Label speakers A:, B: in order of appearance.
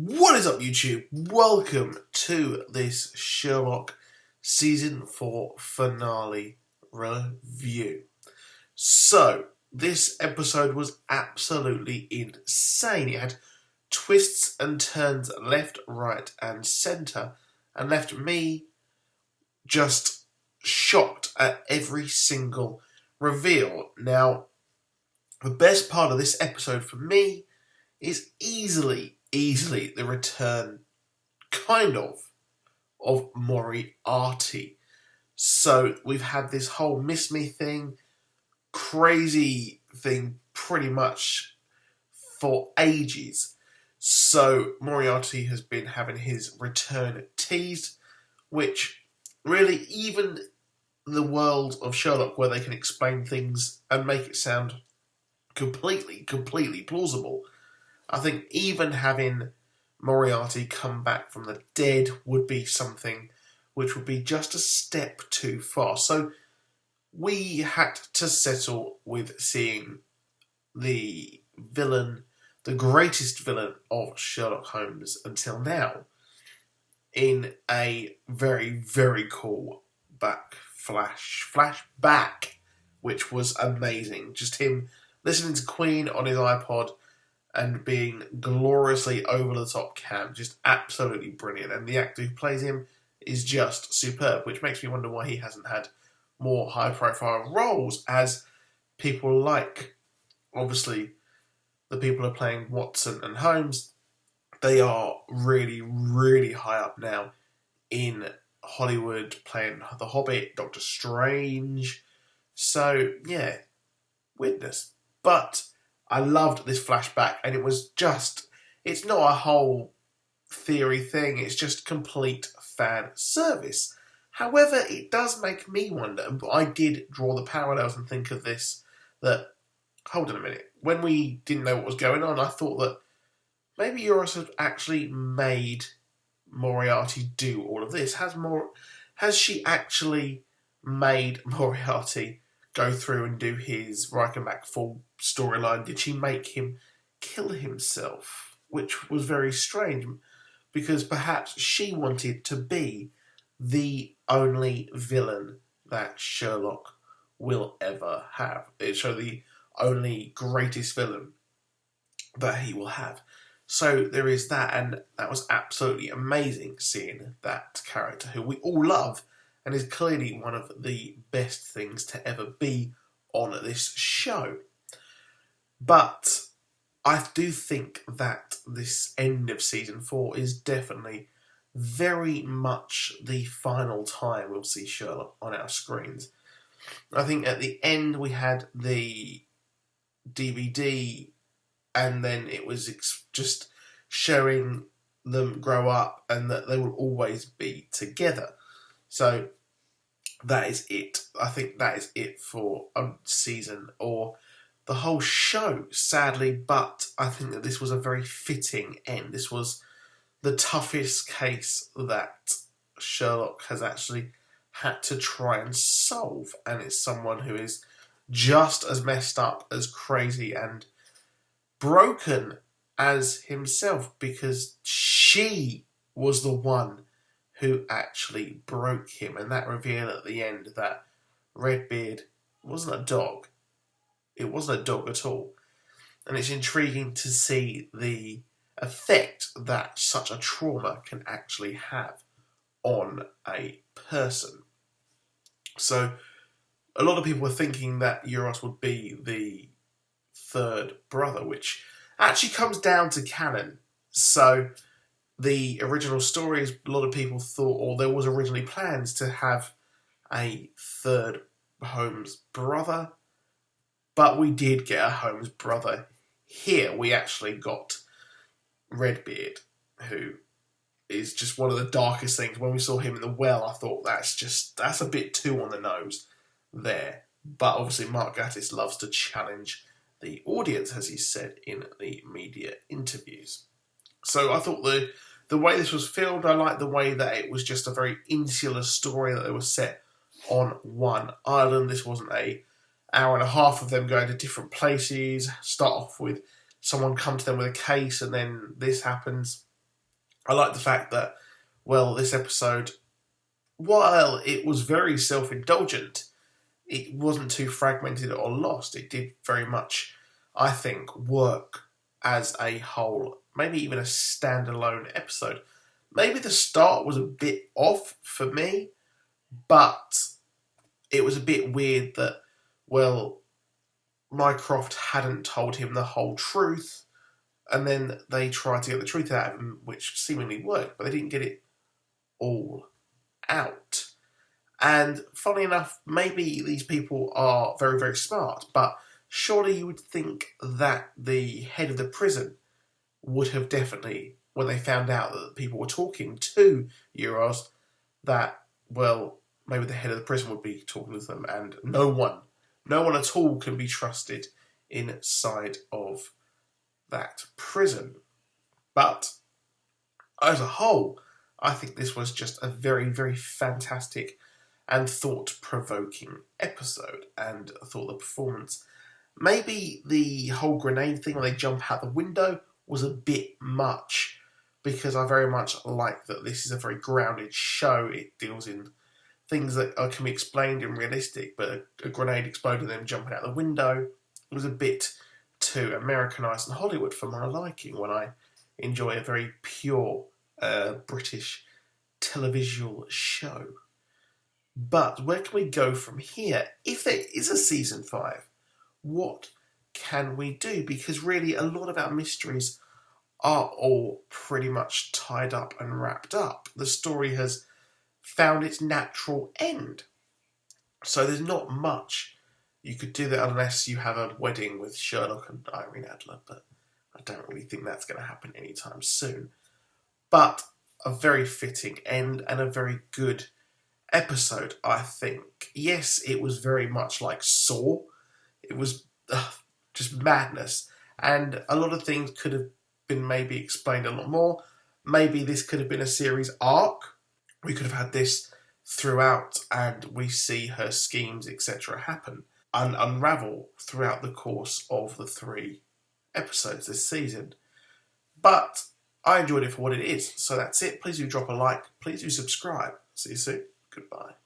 A: What is up, YouTube? Welcome to this Sherlock Season 4 finale review. So, this episode was absolutely insane. It had twists and turns left, right, and centre, and left me just shocked at every single reveal. Now, the best part of this episode for me is easily the return, kind of Moriarty. So we've had this whole Miss Me thing, crazy thing pretty much for ages. So Moriarty has been having his return teased, which really, even the world of Sherlock, where they can explain things and make it sound completely plausible, I think even having Moriarty come back from the dead would be something which would be just a step too far. So we had to settle with seeing the villain, the greatest villain of Sherlock Holmes until now, in a very cool flashback, which was amazing. Just him listening to Queen on his iPod and being gloriously over-the-top camp, just absolutely brilliant. And the actor who plays him is just superb, which makes me wonder why he hasn't had more high-profile roles, as people like, obviously, the people who are playing Watson and Holmes, they are really high up now in Hollywood, playing The Hobbit, Doctor Strange. So, yeah, weirdness. But I loved this flashback, and it was just, it's not a whole theory thing, it's just complete fan service. However, it does make me wonder, I did draw the parallels and think of this, that, hold on a minute, when we didn't know what was going on, I thought that maybe Eurus had actually made Moriarty do all of this. Has she actually made Moriarty go through and do his Reichenbach full storyline? Did she make him kill himself? Which was very strange, because perhaps she wanted to be the only villain that Sherlock will ever have. So the only greatest villain that he will have. So there is that, and that was absolutely amazing seeing that character who we all love, and is clearly one of the best things to ever be on this show. But I do think that this end of season 4 is definitely very much the final time we'll see Sherlock on our screens. I think at the end we had the DVD, and then it was just showing them grow up and that they will always be together. So that is it. I think that is it for a season, or the whole show, sadly. But I think that this was a very fitting end. This was the toughest case that Sherlock has actually had to try and solve, and it's someone who is just as messed up, as crazy and broken as himself, because she was the one who actually broke him. And that reveal at the end that Redbeard wasn't a dog. It wasn't a dog at all. And it's intriguing to see the effect that such a trauma can actually have on a person. So a lot of people were thinking that Euros would be the third brother, which actually comes down to canon. So the original story is, a lot of people thought, or there was originally plans to have a third Holmes brother, but we did get a Holmes brother here. We actually got Redbeard, who is just one of the darkest things. When we saw him in the well, I thought that's a bit too on the nose there. But obviously Mark Gatiss loves to challenge the audience, as he said in the media interviews. So I thought the way this was filmed, I liked the way that it was just a very insular story, that they were set on one island. This wasn't an hour and a half of them going to different places, start off with someone come to them with a case and then this happens. I like the fact that, well, this episode, while it was very self-indulgent, it wasn't too fragmented or lost. It did very much, I think, work as a whole, maybe even a standalone episode. Maybe the start was a bit off for me, but it was a bit weird that, well, Mycroft hadn't told him the whole truth, and then they tried to get the truth out of him, which seemingly worked, but they didn't get it all out. And funny enough, maybe these people are very, very smart, but surely you would think that the head of the prison would have definitely, when they found out that people were talking to Euros, that, well, maybe the head of the prison would be talking to them, and no one at all can be trusted inside of that prison. But as a whole, I think this was just a very, very fantastic and thought-provoking episode, and I thought the performance, maybe the whole grenade thing when they jump out the window was a bit much, because I very much like that this is a very grounded show. It deals in things that can be explained and realistic, but a grenade exploding and them jumping out the window was a bit too Americanised and Hollywood for my liking, when I enjoy a very pure British televisual show. But where can we go from here? If there is a season 5, what can we do? Because really, a lot of our mysteries are all pretty much tied up and wrapped up. The story has found its natural end. So there's not much you could do there unless you have a wedding with Sherlock and Irene Adler, but I don't really think that's going to happen anytime soon. But a very fitting end and a very good episode, I think. Yes, it was very much like Saw. It was just madness. And a lot of things could have been maybe explained a lot more. Maybe this could have been a series arc. We could have had this throughout, and we see her schemes, etc., happen and unravel throughout the course of the 3 episodes this season. But I enjoyed it for what it is. So that's it. Please do drop a like. Please do subscribe. See you soon. Goodbye.